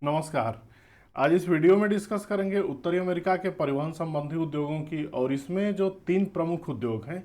नमस्कार। आज इस वीडियो में डिस्कस करेंगे उत्तरी अमेरिका के परिवहन संबंधी उद्योगों की, और इसमें जो तीन प्रमुख उद्योग हैं।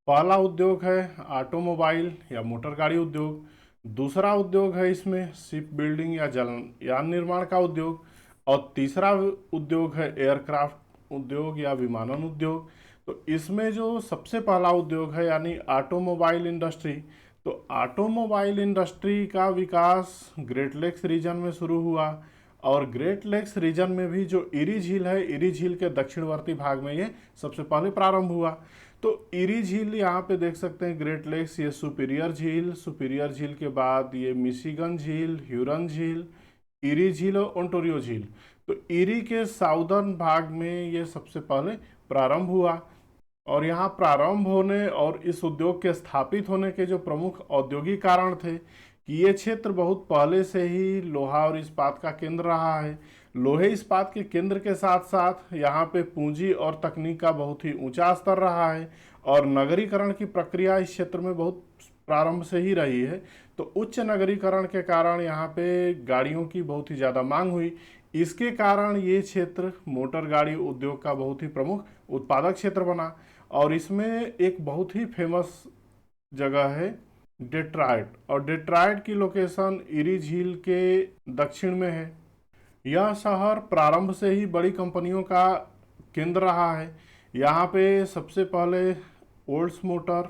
पहला उद्योग है ऑटोमोबाइल या मोटर गाड़ी उद्योग। दूसरा उद्योग है इसमें शिप बिल्डिंग या जलयान निर्माण का उद्योग। और तीसरा उद्योग है एयरक्राफ्ट उद्योग या विमानन उद्योग। तो इसमें जो सबसे पहला उद्योग है यानी ऑटोमोबाइल इंडस्ट्री, तो ऑटोमोबाइल इंडस्ट्री का विकास ग्रेट लेक्स रीजन में शुरू हुआ। और ग्रेट लेक्स रीजन में भी जो इरी झील है, इरी झील के दक्षिणवर्ती भाग में ये सबसे पहले प्रारंभ हुआ। तो इरी झील यहाँ पे देख सकते हैं, ग्रेट लेक्स, ये सुपीरियर झील, सुपीरियर झील के बाद ये मिशिगन झील, ह्यूरन झील, इरी झील और ओंटारियो झील। तो इरी के साउदर्न भाग में ये सबसे पहले प्रारंभ हुआ। और यहाँ प्रारंभ होने और इस उद्योग के स्थापित होने के जो प्रमुख औद्योगिक कारण थे कि ये क्षेत्र बहुत पहले से ही लोहा और इस्पात का केंद्र रहा है। लोहे इस्पात के केंद्र के साथ साथ यहाँ पे पूंजी और तकनीक का बहुत ही ऊंचा स्तर रहा है। और नगरीकरण की प्रक्रिया इस क्षेत्र में बहुत प्रारंभ से ही रही है। तो उच्च नगरीकरण के कारण यहाँ पे गाड़ियों की बहुत ही ज़्यादा मांग हुई। इसके कारण ये क्षेत्र मोटर गाड़ी उद्योग का बहुत ही प्रमुख उत्पादक क्षेत्र बना। और इसमें एक बहुत ही फेमस जगह है डेट्रॉयट, और डेट्रॉयट की लोकेशन इरी झील के दक्षिण में है। यह शहर प्रारंभ से ही बड़ी कंपनियों का केंद्र रहा है। यहाँ पे सबसे पहले olds motor,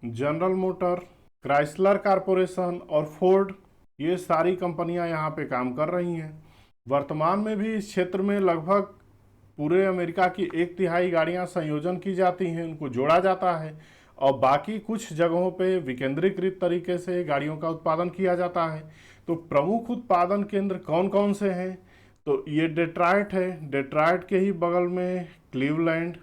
general motor, Chrysler corporation और फोर्ड, ये सारी कंपनियां यहाँ पे काम कर रही हैं। वर्तमान में भी इस क्षेत्र में लगभग पूरे अमेरिका की 1/3 गाड़ियां संयोजन की जाती हैं, उनको जोड़ा जाता है। और बाकी कुछ जगहों पे विकेंद्रीकृत तरीके से गाड़ियों का उत्पादन किया जाता है। तो प्रमुख उत्पादन केंद्र कौन कौन से हैं? तो ये डेट्रॉयट है, डेट्रॉयट के ही बगल में क्लीवलैंड,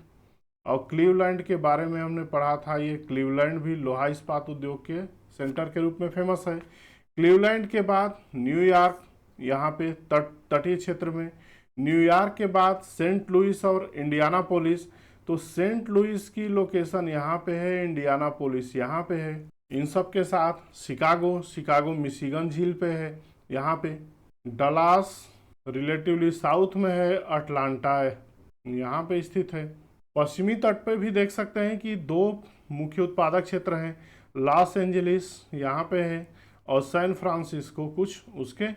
और क्लीवलैंड के बारे में हमने पढ़ा था, ये क्लीवलैंड भी लोहा इस्पात उद्योग के सेंटर के रूप में फेमस है। क्लीवलैंड के बाद न्यूयॉर्क, यहाँ पे तटीय क्षेत्र में। न्यूयॉर्क के बाद सेंट लुइस और इंडियानापोलिस। तो सेंट लुइस की लोकेशन यहाँ पे है, इंडियानापोलिस यहाँ पे है। इन सब के साथ शिकागो, शिकागो मिशिगन झील पे है यहाँ पे। डलास रिलेटिवली साउथ में है, अटलांटा यहाँ पे स्थित है। पश्चिमी तट पे भी देख सकते हैं कि दो मुख्य उत्पादक क्षेत्र हैं, लॉस एंजलिस यहाँ पे है और सैन फ्रांसिस्को कुछ उसके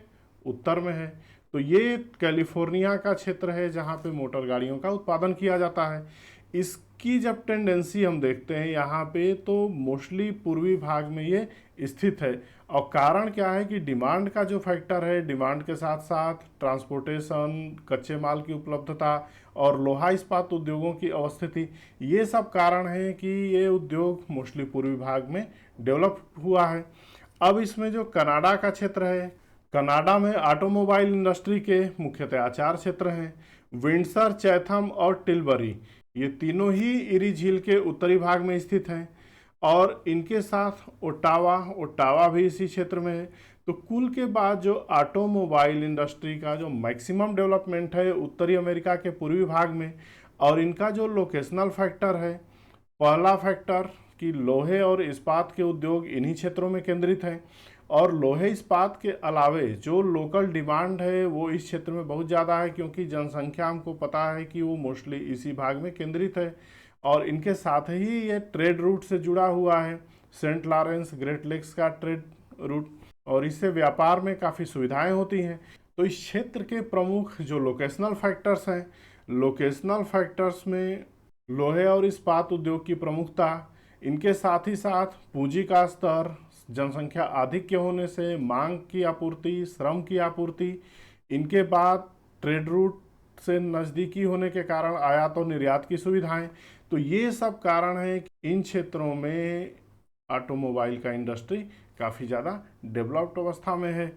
उत्तर में है। तो ये कैलिफोर्निया का क्षेत्र है जहाँ पे मोटर गाड़ियों का उत्पादन किया जाता है। इसकी जब टेंडेंसी हम देखते हैं यहाँ पे, तो मोस्टली पूर्वी भाग में ये स्थित है। और कारण क्या है कि डिमांड का जो फैक्टर है, डिमांड के साथ साथ ट्रांसपोर्टेशन, कच्चे माल की उपलब्धता और लोहा इस्पात उद्योगों की अवस्थिति, ये सब कारण हैं कि ये उद्योग मोस्टली पूर्वी भाग में डेवलप हुआ है। अब इसमें जो कनाडा का क्षेत्र है, कनाडा में ऑटोमोबाइल इंडस्ट्री के मुख्यतः 4 क्षेत्र हैं, विंडसर, चैथम और टिलबरी। ये तीनों ही इरी झील के उत्तरी भाग में स्थित हैं। और इनके साथ ओटावा, ओटावा भी इसी क्षेत्र में है। तो कुल के बाद जो ऑटोमोबाइल इंडस्ट्री का जो मैक्सिमम डेवलपमेंट है उत्तरी अमेरिका के पूर्वी भाग में। और इनका जो लोकेशनल फैक्टर है, पहला फैक्टर कि लोहे और इस्पात के उद्योग इन्हीं क्षेत्रों में केंद्रित हैं। और लोहे इस्पात के अलावे जो लोकल डिमांड है वो इस क्षेत्र में बहुत ज़्यादा है, क्योंकि जनसंख्या हमको पता है कि वो मोस्टली इसी भाग में केंद्रित है। और इनके साथ ही ये ट्रेड रूट से जुड़ा हुआ है, सेंट लॉरेंस ग्रेट लेक्स का ट्रेड रूट, और इससे व्यापार में काफ़ी सुविधाएं होती हैं। तो इस क्षेत्र के प्रमुख जो लोकेशनल फैक्टर्स हैं, लोकेशनल फैक्टर्स में लोहे और इस्पात उद्योग की प्रमुखता, इनके साथ ही साथ पूंजी का स्तर, जनसंख्या आधिक्य होने से मांग की आपूर्ति, श्रम की आपूर्ति, इनके बाद ट्रेड रूट से नज़दीकी होने के कारण आयात और निर्यात की सुविधाएं। तो ये सब कारण हैं कि इन क्षेत्रों में ऑटोमोबाइल का इंडस्ट्री काफ़ी ज़्यादा डेवलप्ड अवस्था में है।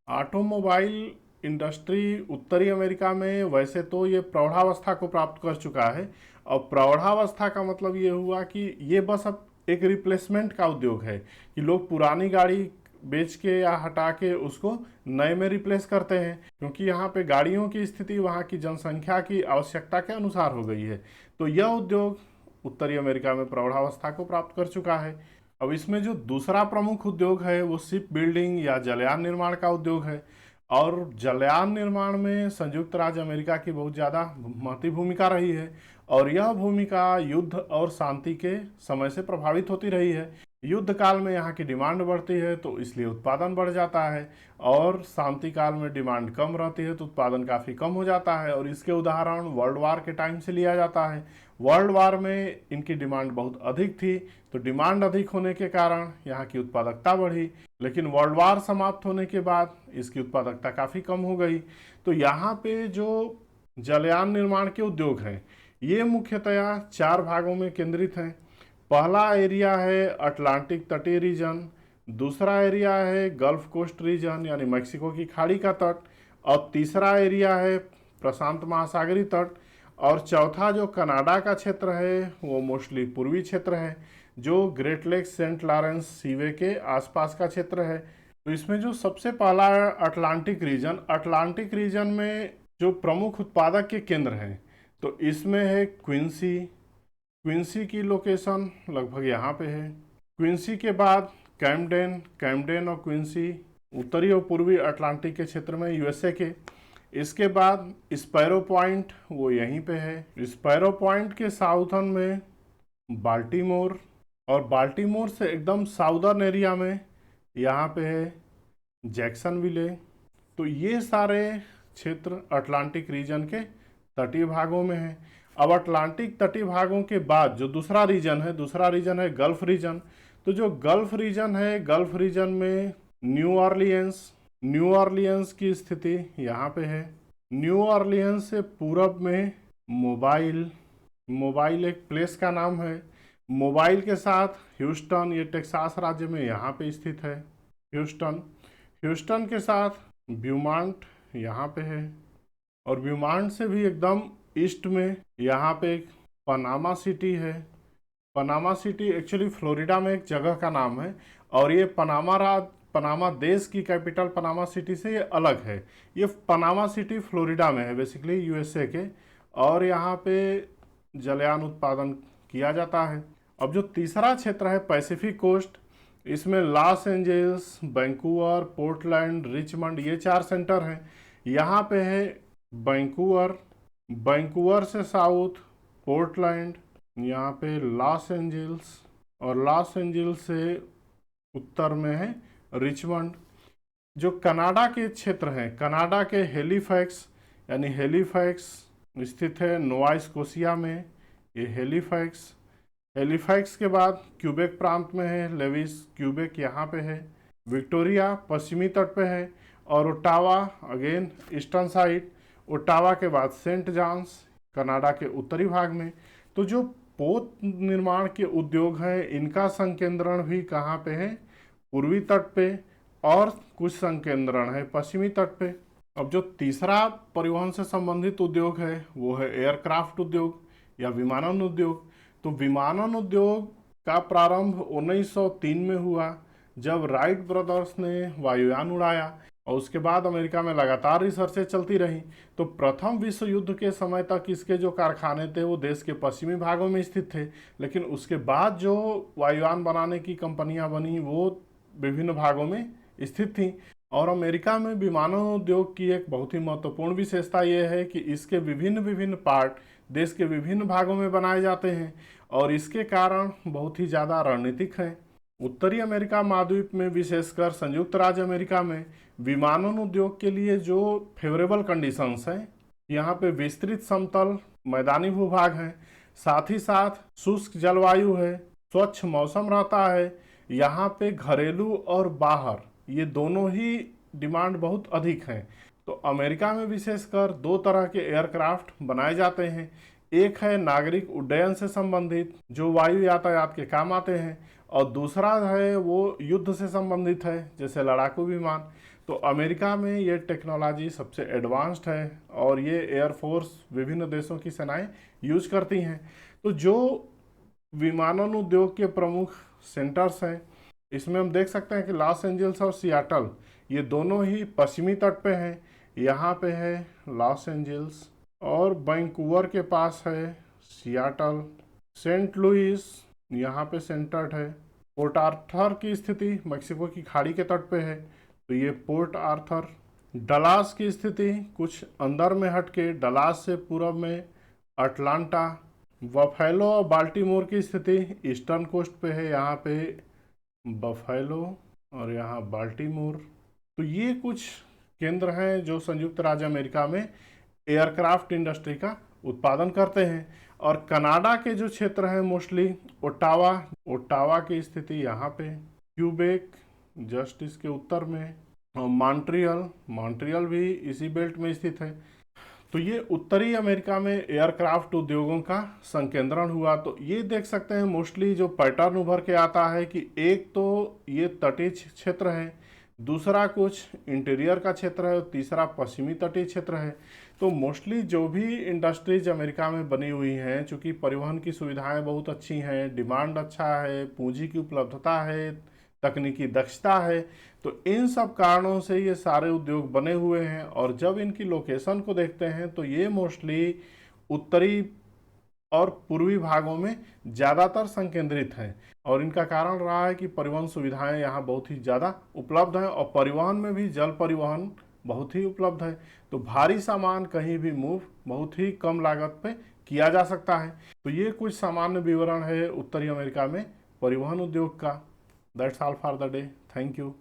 ऑटोमोबाइल इंडस्ट्री उत्तरी अमेरिका में वैसे तो ये प्रौढ़ावस्था को प्राप्त कर चुका है। और प्रौढ़ावस्था का मतलब ये हुआ कि ये बस अब एक रिप्लेसमेंट का उद्योग है कि लोग पुरानी गाड़ी बेच के या हटा के उसको नए में रिप्लेस करते हैं, क्योंकि यहाँ पे गाड़ियों की स्थिति वहाँ की जनसंख्या की आवश्यकता के अनुसार हो गई है। तो यह उद्योग उत्तरी अमेरिका में प्रौढ़ावस्था को प्राप्त कर चुका है। अब इसमें जो दूसरा प्रमुख उद्योग है वो शिप बिल्डिंग या जलयान निर्माण का उद्योग है। और जलयान निर्माण में संयुक्त राज्य अमेरिका की बहुत ज़्यादा महत्वपूर्ण भूमिका रही है और यह भूमिका युद्ध और शांति के समय से प्रभावित होती रही है। युद्ध काल में यहाँ की डिमांड बढ़ती है तो इसलिए उत्पादन बढ़ जाता है, और शांति काल में डिमांड कम रहती है तो उत्पादन काफ़ी कम हो जाता है। और इसके उदाहरण वर्ल्ड वार के टाइम से लिया जाता है। वर्ल्ड वार में इनकी डिमांड बहुत अधिक थी, तो डिमांड अधिक होने के कारण यहाँ की उत्पादकता बढ़ी, लेकिन वर्ल्ड वार समाप्त होने के बाद इसकी उत्पादकता काफ़ी कम हो गई। तो यहाँ पे जो जलयान निर्माण के उद्योग हैं ये मुख्यतया 4 भागों में केंद्रित हैं। पहला एरिया है अटलांटिक तटीय रीजन, दूसरा एरिया है गल्फ कोस्ट रीजन यानी मैक्सिको की खाड़ी का तट, और तीसरा एरिया है प्रशांत महासागरीय तट, और चौथा जो कनाडा का क्षेत्र है वो मोस्टली पूर्वी क्षेत्र है जो ग्रेट लेक्स सेंट लॉरेंस सीवे के आसपास का क्षेत्र है। तो इसमें जो सबसे पहला है अटलांटिक रीजन, अटलांटिक रीजन में जो प्रमुख उत्पादक के केंद्र हैं तो इसमें है क्विंसी। क्विंसी की लोकेशन लगभग यहाँ पे है। क्विंसी के बाद कैम्डेन, कैम्डेन और क्विंसी उत्तरी और पूर्वी अटलांटिक के क्षेत्र में यूएसए के। इसके बाद स्पैरो पॉइंट वो यहीं पे है। स्पैरो पॉइंट के साउथर्न में बाल्टीमोर, और बाल्टीमोर से एकदम साउदर्न एरिया में यहाँ पे है जैक्सनविले। तो ये सारे क्षेत्र अटलांटिक रीजन के तटीय भागों में हैं। अब अटलांटिक तटीय भागों के बाद जो दूसरा रीजन है गल्फ रीजन। तो जो गल्फ रीजन है, गल्फ रीजन में न्यू ऑरलियंस की स्थिति यहाँ पे है। न्यू ऑरलियंस से पूरब में मोबाइल एक प्लेस का नाम है। मोबाइल के साथ ह्यूस्टन, ये टेक्सास राज्य में यहाँ पे स्थित है ह्यूस्टन के साथ ब्यूमांट यहाँ पे है, और ब्यूमांट से भी एकदम ईस्ट में यहाँ पे एक पनामा सिटी है। पनामा सिटी एक्चुअली फ्लोरिडा में एक जगह का नाम है, और ये पनामा देश की कैपिटल पनामा सिटी से ये अलग है। ये पनामा सिटी फ्लोरिडा में है बेसिकली यूएसए के, और यहाँ पे जलयान उत्पादन किया जाता है। अब जो तीसरा क्षेत्र है पैसिफिक कोस्ट, इसमें Los Angeles, Vancouver, Portland, Richmond, ये 4 सेंटर हैं। यहाँ पे है वैंकूवर से साउथ पोर्टलैंड, यहाँ पे लॉस एंजल्स, और लॉस एंजल्स से उत्तर में है रिचमंड। जो कनाडा के क्षेत्र हैं, कनाडा के हेलीफैक्स स्थित है नोवा स्कोशिया में, ये हेलीफैक्स के बाद क्यूबेक प्रांत में है लेविस, क्यूबेक यहाँ पे है। विक्टोरिया पश्चिमी तट पे है, और Ottawa again eastern side. Ottawa के बाद सेंट जॉन्स कनाडा के उत्तरी भाग में। तो जो पोत निर्माण के उद्योग हैं इनका संकेंद्रण भी कहाँ पे है, पूर्वी तट पे, और कुछ संकेंद्रण है पश्चिमी तट पे। अब जो तीसरा परिवहन से संबंधित उद्योग है वो है एयरक्राफ्ट उद्योग या विमानन उद्योग। तो विमानन उद्योग का प्रारंभ 1903 में हुआ जब राइट ब्रदर्स ने वायुयान उड़ाया, और उसके बाद अमेरिका में लगातार रिसर्चें चलती रहीं। तो प्रथम विश्व युद्ध के समय तक इसके जो कारखाने थे वो देश के पश्चिमी भागों में स्थित थे, लेकिन उसके बाद जो वायुयान बनाने की कंपनियां बनी वो विभिन्न भागों में स्थित थीं। और अमेरिका में विमानन उद्योग की एक बहुत ही महत्वपूर्ण विशेषता यह है कि इसके विभिन्न पार्ट देश के विभिन्न भागों में बनाए जाते हैं, और इसके कारण बहुत ही ज़्यादा रणनीतिक हैं। उत्तरी अमेरिका महाद्वीप में विशेषकर संयुक्त राज्य अमेरिका में विमानन उद्योग के लिए जो फेवरेबल कंडीशंस हैं, यहाँ पे विस्तृत समतल मैदानी भूभाग हैं, साथ ही साथ शुष्क जलवायु है, स्वच्छ मौसम रहता है। यहाँ पे घरेलू और बाहर ये दोनों ही डिमांड बहुत अधिक है। तो अमेरिका में विशेषकर 2 तरह के एयरक्राफ्ट बनाए जाते हैं। एक है नागरिक उड्डयन से संबंधित जो वायु यातायात के काम आते हैं, और दूसरा है वो युद्ध से संबंधित है जैसे लड़ाकू विमान। तो अमेरिका में ये टेक्नोलॉजी सबसे एडवांस्ड है, और ये एयरफोर्स विभिन्न देशों की सेनाएं यूज करती हैं। तो जो विमानन उद्योग के प्रमुख सेंटर्स हैं इसमें हम देख सकते हैं कि लॉस एंजल्स और सियाटल ये दोनों ही पश्चिमी तट पे हैं। यहाँ पे है लॉस एंजल्स, और वैंकूवर के पास है सियाटल। सेंट लुइस यहाँ पे सेंटर्ड है। पोर्ट आर्थर की स्थिति मैक्सिको की खाड़ी के तट पे है, तो ये पोर्ट आर्थर डलास की स्थिति कुछ अंदर में हटके, डलास से पूरब में अटलांटा। बफेलो और बाल्टीमोर की स्थिति ईस्टर्न कोस्ट पे है, यहाँ पे बफेलो और यहाँ बाल्टीमोर। तो ये कुछ केंद्र हैं जो संयुक्त राज्य अमेरिका में एयरक्राफ्ट इंडस्ट्री का उत्पादन करते हैं। और कनाडा के जो क्षेत्र हैं मोस्टली ओटावा, ओटावा की स्थिति यहाँ पे, क्यूबेक जस्ट इसके उत्तर में, और मॉन्ट्रियल, मॉन्ट्रियल भी इसी बेल्ट में स्थित है। तो ये उत्तरी अमेरिका में एयरक्राफ्ट उद्योगों का संकेंद्रण हुआ। तो ये देख सकते हैं मोस्टली जो पैटर्न उभर के आता है कि एक तो ये तटीय क्षेत्र है, दूसरा कुछ इंटीरियर का क्षेत्र है और तीसरा पश्चिमी तटीय क्षेत्र है। तो मोस्टली जो भी इंडस्ट्रीज अमेरिका में बनी हुई हैं, चूँकि परिवहन की सुविधाएं बहुत अच्छी हैं, डिमांड अच्छा है, पूंजी की उपलब्धता है, तकनीकी दक्षता है, तो इन सब कारणों से ये सारे उद्योग बने हुए हैं। और जब इनकी लोकेशन को देखते हैं तो ये मोस्टली उत्तरी और पूर्वी भागों में ज़्यादातर संकेंद्रित हैं। और इनका कारण रहा है कि परिवहन सुविधाएं यहाँ बहुत ही ज़्यादा उपलब्ध हैं और परिवहन में भी जल परिवहन बहुत ही उपलब्ध है। तो भारी सामान कहीं भी मूव बहुत ही कम लागत पे किया जा सकता है। तो ये कुछ सामान्य विवरण है उत्तरी अमेरिका में परिवहन उद्योग का। That's all for the day. Thank you.